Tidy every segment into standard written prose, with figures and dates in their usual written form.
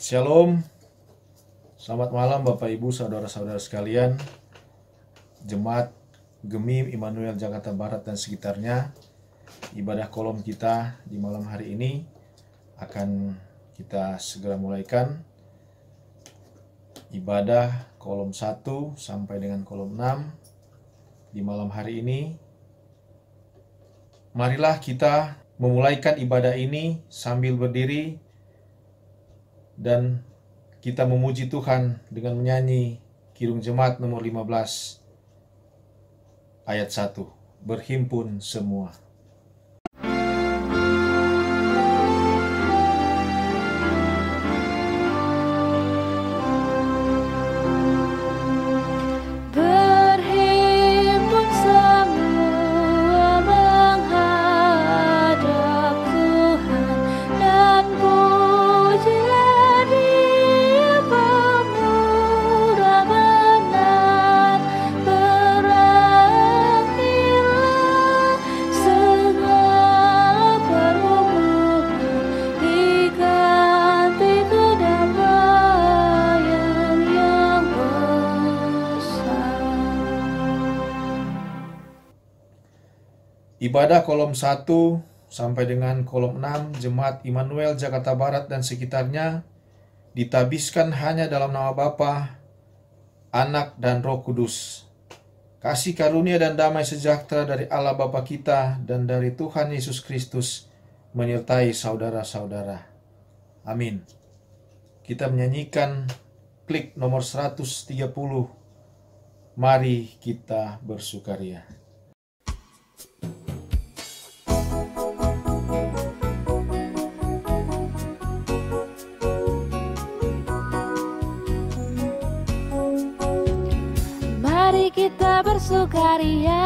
Shalom, selamat malam Bapak Ibu Saudara-saudara sekalian. Jemaat Gemim Immanuel Jakarta Barat dan sekitarnya, ibadah kolom kita di malam hari ini akan kita segera mulaikan. Ibadah kolom 1 sampai dengan kolom 6 di malam hari ini. Marilah kita memulaikan ibadah ini sambil berdiri dan kita memuji Tuhan dengan menyanyi Kidung Jemaat nomor 15 ayat 1. Berhimpun semua. Ibadah kolom 1 sampai dengan kolom 6 Jemaat Immanuel Jakarta Barat dan sekitarnya ditabiskan hanya dalam nama Bapa, Anak, dan Roh Kudus. Kasih karunia dan damai sejahtera dari Allah Bapa kita dan dari Tuhan Yesus Kristus menyertai saudara-saudara. Amin. Kita menyanyikan klik nomor 130. Mari kita bersukaria. Kita bersukaria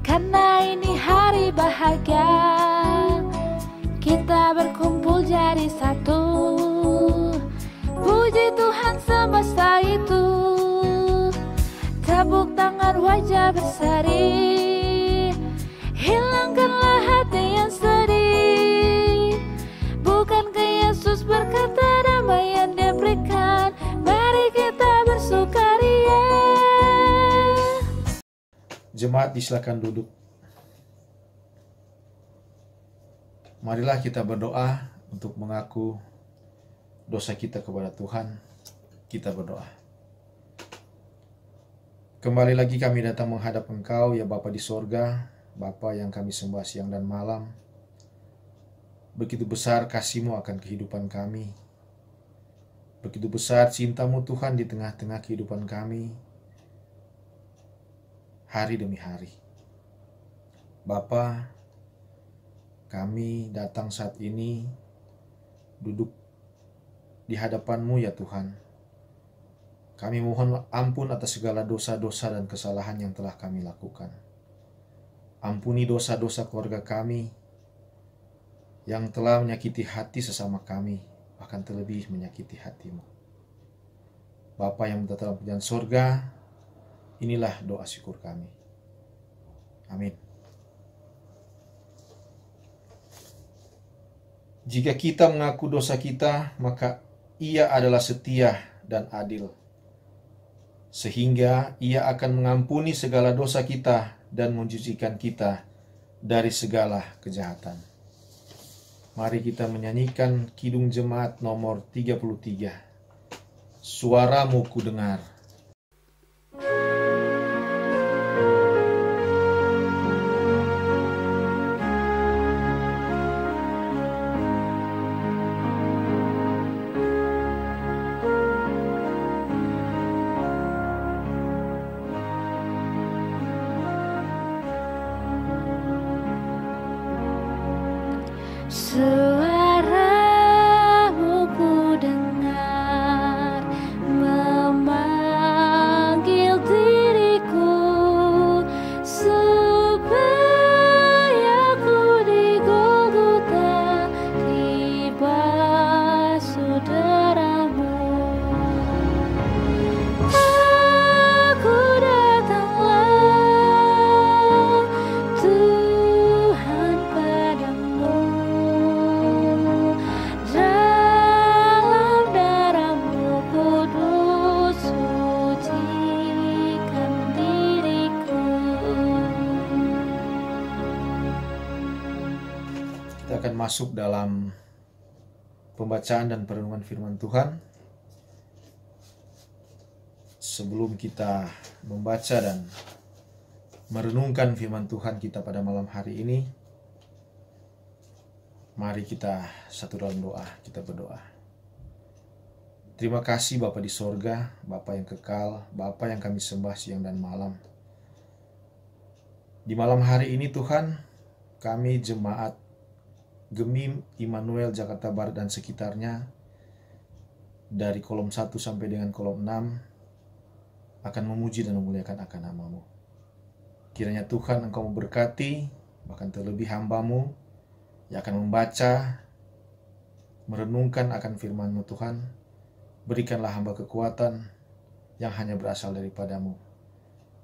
karena ini hari bahagia. Kita berkumpul jadi satu, puji Tuhan semesta itu. Tepuk tangan wajah berseri, hilangkanlah hati yang sedih. Bukankah Yesus berkata damai yang Dia berikan? Mari kita bersukaria. Jemaat disilakan duduk. Marilah kita berdoa untuk mengaku dosa kita kepada Tuhan. Kita berdoa. Kembali lagi kami datang menghadap Engkau, ya Bapa di sorga, Bapa yang kami sembah siang dan malam. Begitu besar kasih-Mu akan kehidupan kami. Begitu besar cinta-Mu Tuhan di tengah-tengah kehidupan kami. Hari demi hari. Bapa, kami datang saat ini duduk di hadapan-Mu ya Tuhan. Kami mohon ampun atas segala dosa-dosa dan kesalahan yang telah kami lakukan. Ampuni dosa-dosa keluarga kami yang telah menyakiti hati sesama kami, bahkan terlebih menyakiti hati-Mu. Bapa yang berada dalam kerajaan sorga, inilah doa syukur kami. Amin. Jika kita mengaku dosa kita, maka Ia adalah setia dan adil, sehingga Ia akan mengampuni segala dosa kita dan mencucikan kita dari segala kejahatan. Mari kita menyanyikan Kidung Jemaat nomor 33. Suara-Mu ku dengar. Suara-Mu ku dengar, memanggil akan masuk dalam pembacaan dan perenungan firman Tuhan. Sebelum kita membaca dan merenungkan firman Tuhan kita pada malam hari ini, mari kita satu dalam doa, kita berdoa. Terima kasih Bapa di sorga, Bapa yang kekal, Bapa yang kami sembah siang dan malam. Di malam hari ini Tuhan, kami jemaat Gemim Immanuel Jakarta Barat dan sekitarnya, dari kolom 1 sampai dengan kolom 6, akan memuji dan memuliakan akan nama-Mu. Kiranya Tuhan Engkau memberkati, bahkan terlebih hamba-Mu yang akan membaca, merenungkan akan firman-Mu Tuhan. Berikanlah hamba kekuatan yang hanya berasal daripada-Mu,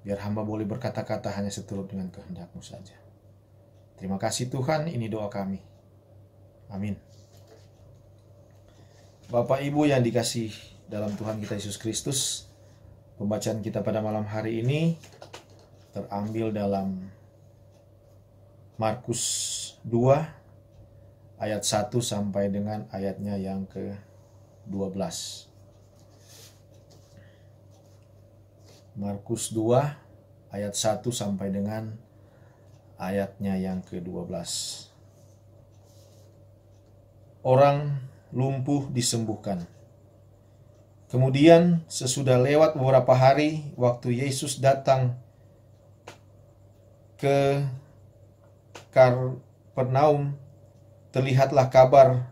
biar hamba boleh berkata-kata hanya seturut dengan kehendak-Mu saja. Terima kasih Tuhan, ini doa kami. Amin. Bapak Ibu yang dikasih dalam Tuhan kita Yesus Kristus, pembacaan kita pada malam hari ini terambil dalam Markus 2 ayat 1 sampai dengan ayatnya yang ke-12. Markus 2 ayat 1 sampai dengan ayatnya yang ke-12. Orang lumpuh disembuhkan. Kemudian sesudah lewat beberapa hari, waktu Yesus datang ke Kapernaum, terlihatlah kabar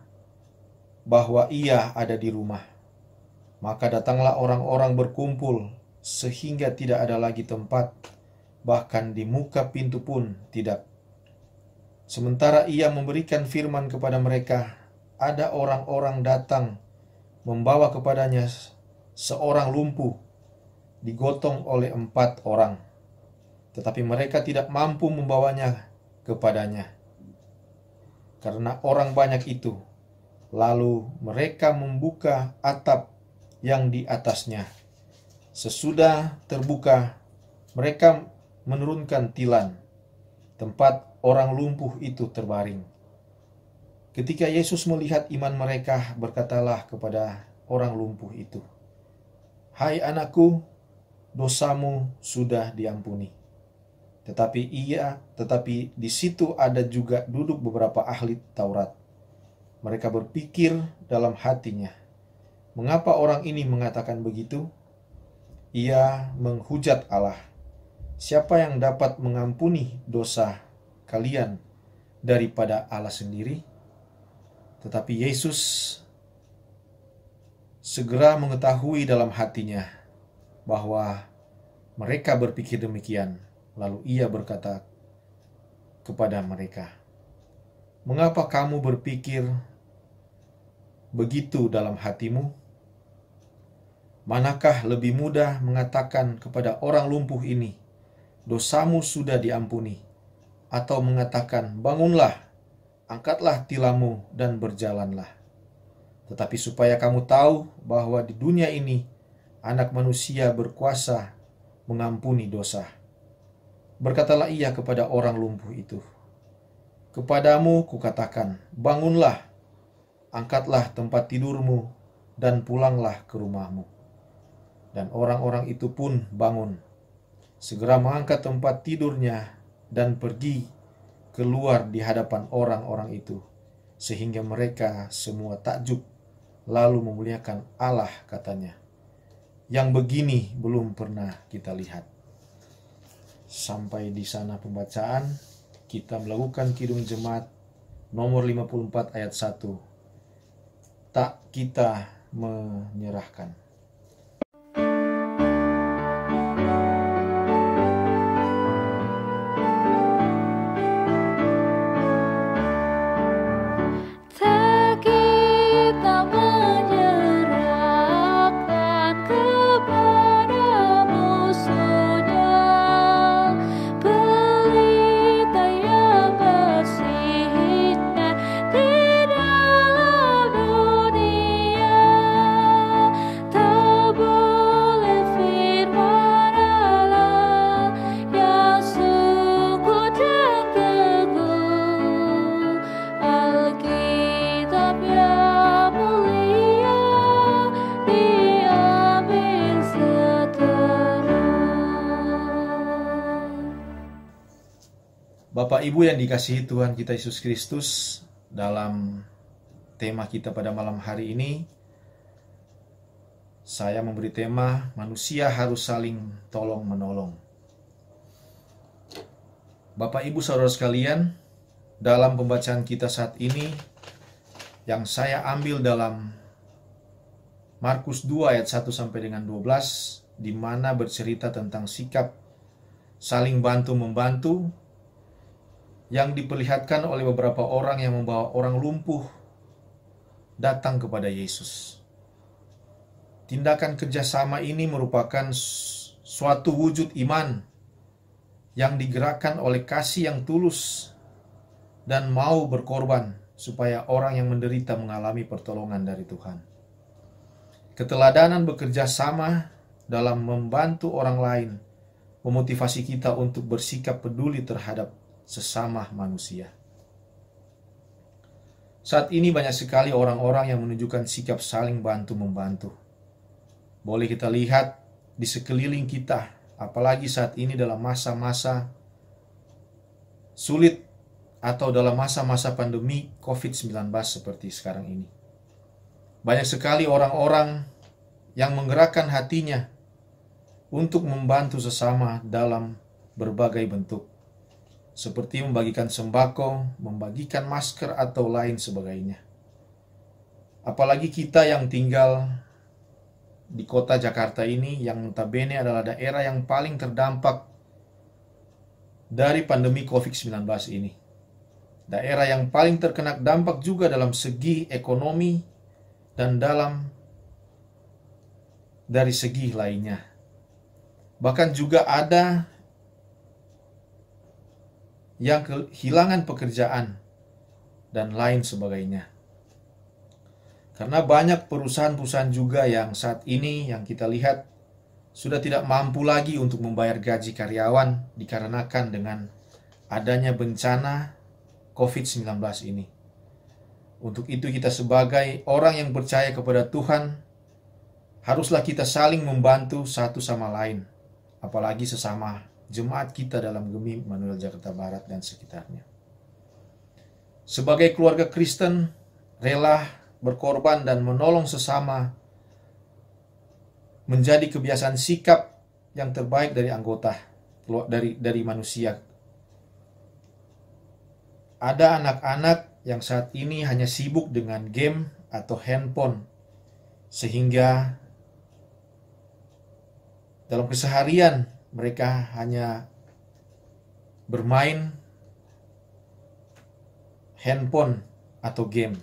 bahwa ia ada di rumah. Maka datanglah orang-orang berkumpul sehingga tidak ada lagi tempat, bahkan di muka pintu pun tidak. Sementara ia memberikan firman kepada mereka, ada orang-orang datang membawa kepadanya seorang lumpuh, digotong oleh 4 orang. Tetapi mereka tidak mampu membawanya kepadanya, karena orang banyak itu. Lalu mereka membuka atap yang di atasnya. Sesudah terbuka, mereka menurunkan tilan, tempat orang lumpuh itu terbaring. Ketika Yesus melihat iman mereka, berkatalah kepada orang lumpuh itu, "Hai anakku, dosamu sudah diampuni." Tetapi di situ ada juga duduk beberapa ahli Taurat. Mereka berpikir dalam hatinya, "Mengapa orang ini mengatakan begitu? Ia menghujat Allah. Siapa yang dapat mengampuni dosa kalian daripada Allah sendiri?" Tetapi Yesus segera mengetahui dalam hatinya bahwa mereka berpikir demikian. Lalu ia berkata kepada mereka, "Mengapa kamu berpikir begitu dalam hatimu? Manakah lebih mudah mengatakan kepada orang lumpuh ini, 'Dosamu sudah diampuni,' atau mengatakan, 'Bangunlah, angkatlah tilammu dan berjalanlah'? Tetapi supaya kamu tahu bahwa di dunia ini Anak Manusia berkuasa mengampuni dosa." Berkatalah ia kepada orang lumpuh itu, "Kepadamu kukatakan, bangunlah, angkatlah tempat tidurmu dan pulanglah ke rumahmu." Dan orang-orang itu pun bangun, segera mengangkat tempat tidurnya dan pergi keluar di hadapan orang-orang itu, sehingga mereka semua takjub, lalu memuliakan Allah, katanya, "Yang begini belum pernah kita lihat." Sampai di sana pembacaan. Kita melakukan Kidung Jemaat nomor 54 ayat 1. Tak kita menyerahkan. Tak Bapak Ibu yang dikasihi Tuhan kita Yesus Kristus, dalam tema kita pada malam hari ini, saya memberi tema manusia harus saling tolong-menolong. Bapak Ibu Saudara sekalian, dalam pembacaan kita saat ini yang saya ambil dalam Markus 2 ayat 1 sampai dengan 12, di mana bercerita tentang sikap saling bantu-membantu yang diperlihatkan oleh beberapa orang yang membawa orang lumpuh datang kepada Yesus. Tindakan kerjasama ini merupakan suatu wujud iman yang digerakkan oleh kasih yang tulus dan mau berkorban supaya orang yang menderita mengalami pertolongan dari Tuhan. Keteladanan bekerja sama dalam membantu orang lain memotivasi kita untuk bersikap peduli terhadap sesama manusia. Saat ini banyak sekali orang-orang yang menunjukkan sikap saling bantu-membantu. Boleh kita lihat di sekeliling kita, apalagi saat ini dalam masa-masa sulit atau dalam masa-masa pandemi COVID-19 seperti sekarang ini. Banyak sekali orang-orang yang menggerakkan hatinya untuk membantu sesama dalam berbagai bentuk, seperti membagikan sembako, membagikan masker, atau lain sebagainya. Apalagi kita yang tinggal di kota Jakarta ini, yang notabene adalah daerah yang paling terdampak dari pandemi COVID-19 ini. Daerah yang paling terkena dampak juga dalam segi ekonomi dan dari segi lainnya. Bahkan juga ada yang kehilangan pekerjaan dan lain sebagainya. Karena banyak perusahaan-perusahaan juga yang saat ini yang kita lihat sudah tidak mampu lagi untuk membayar gaji karyawan dikarenakan dengan adanya bencana COVID-19 ini. Untuk itu kita sebagai orang yang percaya kepada Tuhan, haruslah kita saling membantu satu sama lain, apalagi sesama jemaat kita dalam GEMI Immanuel Jakarta Barat dan sekitarnya. Sebagai keluarga Kristen, rela berkorban dan menolong sesama menjadi kebiasaan sikap yang terbaik dari anggota, dari manusia. Ada anak-anak yang saat ini hanya sibuk dengan game atau handphone, sehingga dalam keseharian mereka hanya bermain handphone atau game.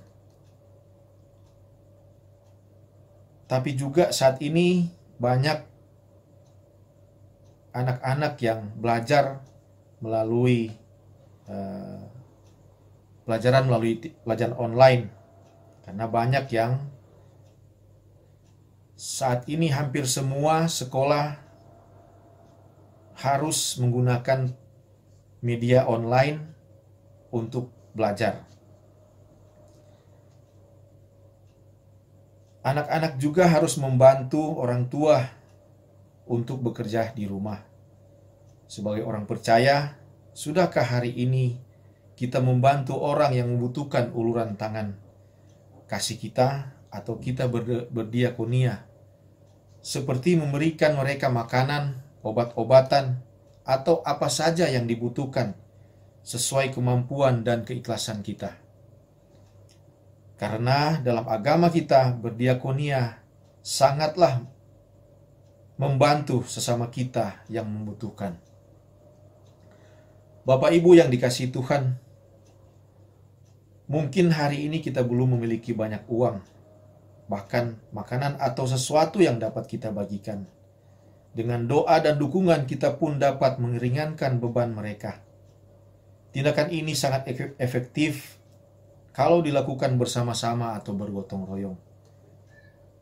Tapi juga saat ini banyak anak-anak yang belajar melalui pelajaran online. Karena banyak yang saat ini hampir semua sekolah harus menggunakan media online untuk belajar. Anak-anak juga harus membantu orang tua untuk bekerja di rumah. Sebagai orang percaya, sudahkah hari ini kita membantu orang yang membutuhkan uluran tangan kasih kita, atau kita berdiakonia, seperti memberikan mereka makanan, obat-obatan, atau apa saja yang dibutuhkan sesuai kemampuan dan keikhlasan kita. Karena dalam agama kita, berdiakonia sangatlah membantu sesama kita yang membutuhkan. Bapak Ibu yang dikasihi Tuhan, mungkin hari ini kita belum memiliki banyak uang, bahkan makanan atau sesuatu yang dapat kita bagikan. Dengan doa dan dukungan kita pun dapat meringankan beban mereka. Tindakan ini sangat efektif kalau dilakukan bersama-sama atau bergotong royong.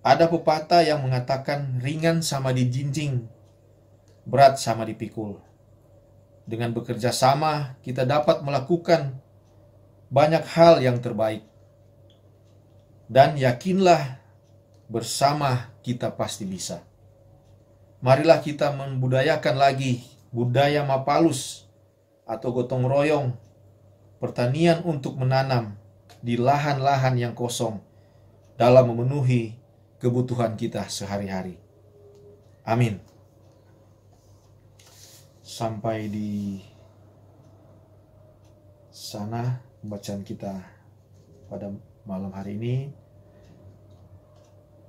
Ada pepatah yang mengatakan ringan sama dijinjing, berat sama dipikul. Dengan bekerja sama, kita dapat melakukan banyak hal yang terbaik. Dan yakinlah, bersama kita pasti bisa. Marilah kita membudayakan lagi budaya Mapalus atau gotong royong pertanian untuk menanam di lahan-lahan yang kosong dalam memenuhi kebutuhan kita sehari-hari. Amin. Sampai di sana pembacaan kita pada malam hari ini,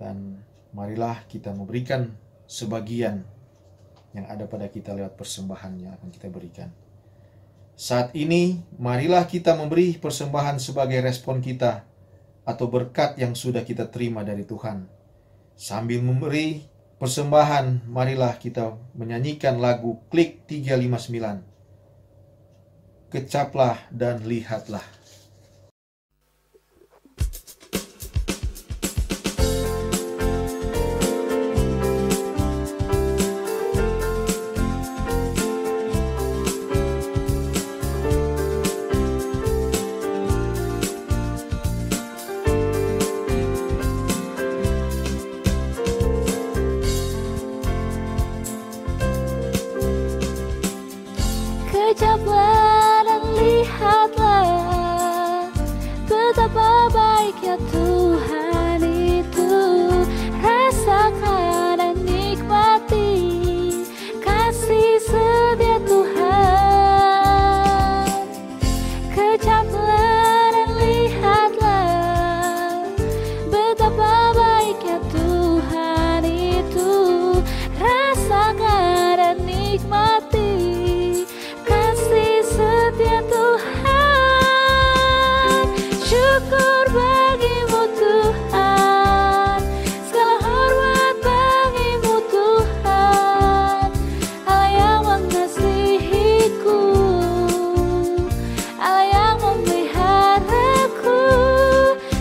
dan marilah kita memberikan sebagian yang ada pada kita lewat persembahan yang akan kita berikan. Saat ini, marilah kita memberi persembahan sebagai respon kita atau berkat yang sudah kita terima dari Tuhan. Sambil memberi persembahan, marilah kita menyanyikan lagu Klik 359. Kecaplah dan lihatlah. Kecaplah dan lihatlah betapa baiknya Tuhan itu. Rasakan dan nikmati kasih setia Tuhan. Kecaplah dan lihatlah betapa baiknya Tuhan itu. Rasakan dan nikmati setia Tuhan. Syukur bagimu Tuhan, segala hormat bagimu Tuhan. Allah yang mengasihiku, Allah yang memeliharaku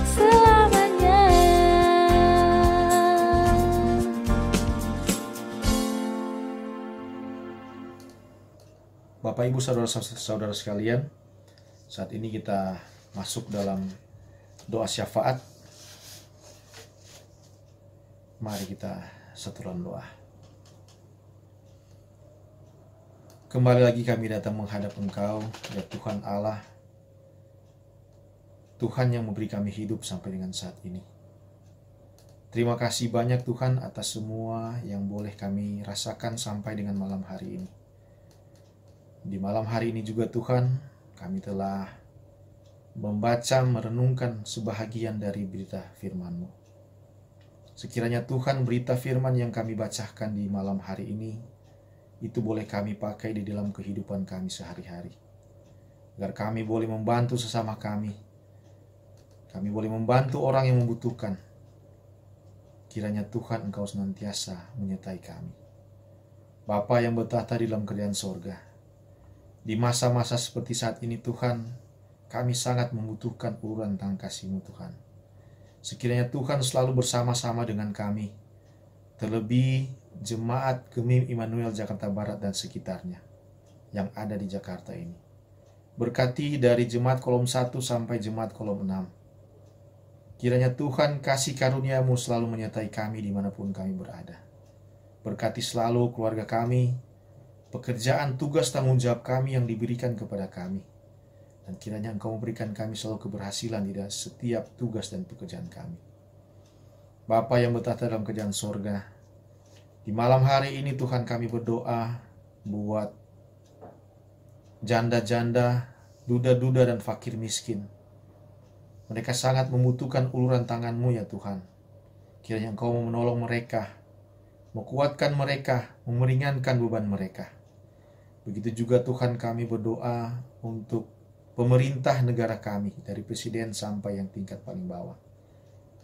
selamanya. Bapak, Ibu, saudara-saudara sekalian, saat ini kita masuk dalam doa syafaat. Mari kita satukan doa. Kembali lagi kami datang menghadap Engkau, ya Tuhan Allah, Tuhan yang memberi kami hidup sampai dengan saat ini. Terima kasih banyak Tuhan atas semua yang boleh kami rasakan sampai dengan malam hari ini. Di malam hari ini juga Tuhan, kami telah membaca, merenungkan sebahagian dari berita firman-Mu. Sekiranya Tuhan, berita firman yang kami bacakan di malam hari ini, itu boleh kami pakai di dalam kehidupan kami sehari-hari. Agar kami boleh membantu sesama kami. Kami boleh membantu orang yang membutuhkan. Kiranya Tuhan, Engkau senantiasa menyertai kami. Bapa yang bertahta di dalam kerajaan sorga, di masa-masa seperti saat ini Tuhan, kami sangat membutuhkan uluran tangan kasih-Mu Tuhan. Sekiranya Tuhan selalu bersama-sama dengan kami, terlebih jemaat Gemim Immanuel Jakarta Barat dan sekitarnya yang ada di Jakarta ini. Berkati dari jemaat kolom 1 sampai jemaat kolom 6. Kiranya Tuhan kasih karunia-Mu selalu menyertai kami dimanapun kami berada. Berkati selalu keluarga kami, pekerjaan, tugas, tanggung jawab kami yang diberikan kepada kami. Dan kiranya Engkau memberikan kami selalu keberhasilan di dalam setiap tugas dan pekerjaan kami. Bapa yang bertahta dalam kerajaan sorga, di malam hari ini Tuhan kami berdoa buat janda-janda, duda-duda dan fakir miskin. Mereka sangat membutuhkan uluran tangan-Mu ya Tuhan. Kiranya Engkau menolong mereka, menguatkan mereka, meringankan beban mereka. Begitu juga Tuhan kami berdoa untuk pemerintah negara kami, dari presiden sampai yang tingkat paling bawah.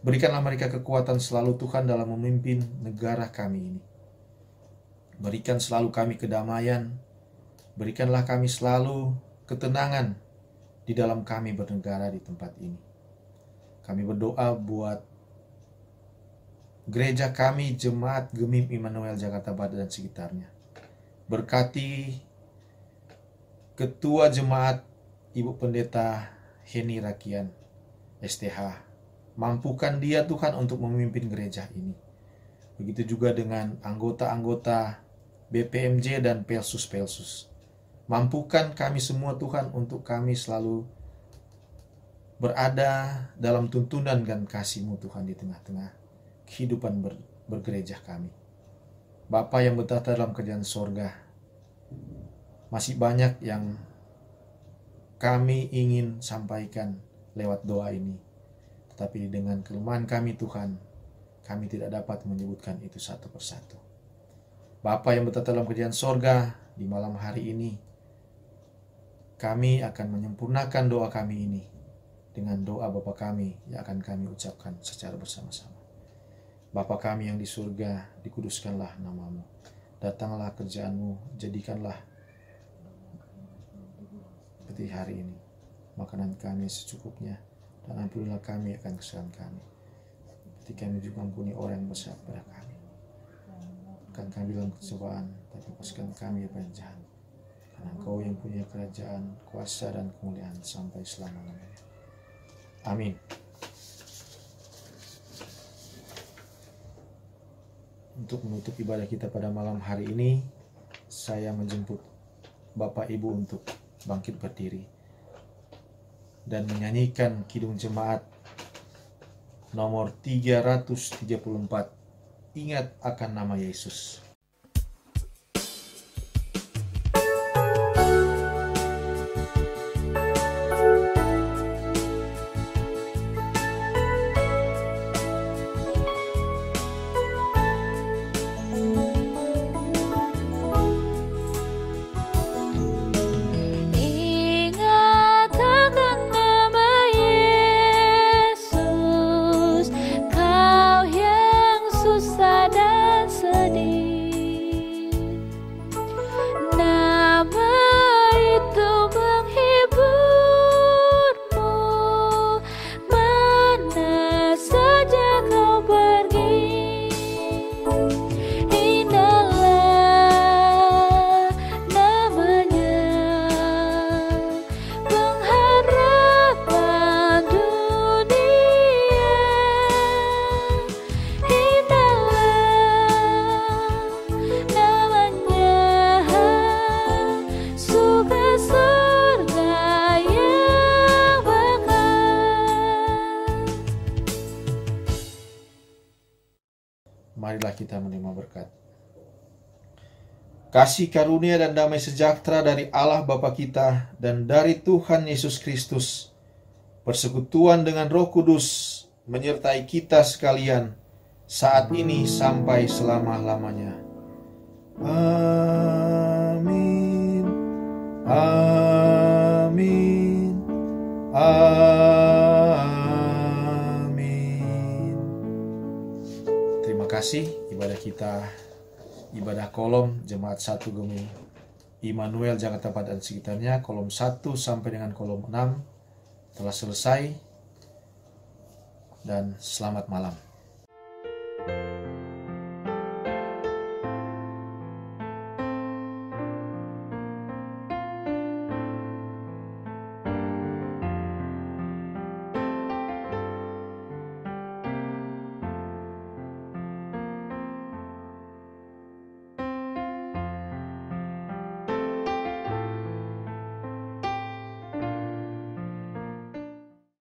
Berikanlah mereka kekuatan selalu Tuhan dalam memimpin negara kami ini. Berikan selalu kami kedamaian, berikanlah kami selalu ketenangan di dalam kami bernegara di tempat ini. Kami berdoa buat gereja kami, Jemaat Gemim Immanuel Jakarta Barat dan sekitarnya. Berkati Ketua Jemaat Ibu Pendeta Heni Rakian, STH. Mampukan dia Tuhan untuk memimpin gereja ini. Begitu juga dengan anggota-anggota BPMJ dan Pelsus-Pelsus. Mampukan kami semua Tuhan untuk kami selalu berada dalam tuntunan dan kasih-Mu Tuhan di tengah-tengah kehidupan bergereja kami. Bapa yang bertata dalam kerajaan sorga, masih banyak yang kami ingin sampaikan lewat doa ini. Tetapi dengan kelemahan kami Tuhan, kami tidak dapat menyebutkan itu satu persatu. Bapa yang bertata dalam kerajaan sorga, di malam hari ini, kami akan menyempurnakan doa kami ini dengan doa Bapa kami yang akan kami ucapkan secara bersama-sama. Bapa kami yang di surga, dikuduskanlah nama-Mu. Datanglah kerjaan-Mu, jadikanlah seperti hari ini makanan kami secukupnya, dan ampunilah kami akan kesalahan kami, seperti kami juga ampuni orang yang bersalah pada kami. Bukan kami dalam kecobaan, tapi lepaskan kami daripada yang jahat. Karena Engkau yang punya kerajaan, kuasa, dan kemuliaan sampai selama-lamanya. Amin. Untuk menutup ibadah kita pada malam hari ini, saya menjemput Bapak Ibu untuk bangkit berdiri dan menyanyikan Kidung Jemaat nomor 334, Ingat akan Nama Yesus. Ingat akan nama Yesus, kau yang susah dan sedih. Nama itu menghiburmu, mana saja kau pergi. Indahlah namanya, pengharapan dunia. Indahlah namanya, surga surga yang bakal. Marilah kita menerima berkat. Kasih karunia dan damai sejahtera dari Allah Bapa kita dan dari Tuhan Yesus Kristus, persekutuan dengan Roh Kudus menyertai kita sekalian saat ini sampai selama-lamanya. Amin. Amin. Amin. Terima kasih. Ibadah kita, ibadah kolom Jemaat 1 Gemi Immanuel Jakarta Barat dan sekitarnya, kolom 1 sampai dengan kolom 6 telah selesai, dan selamat malam.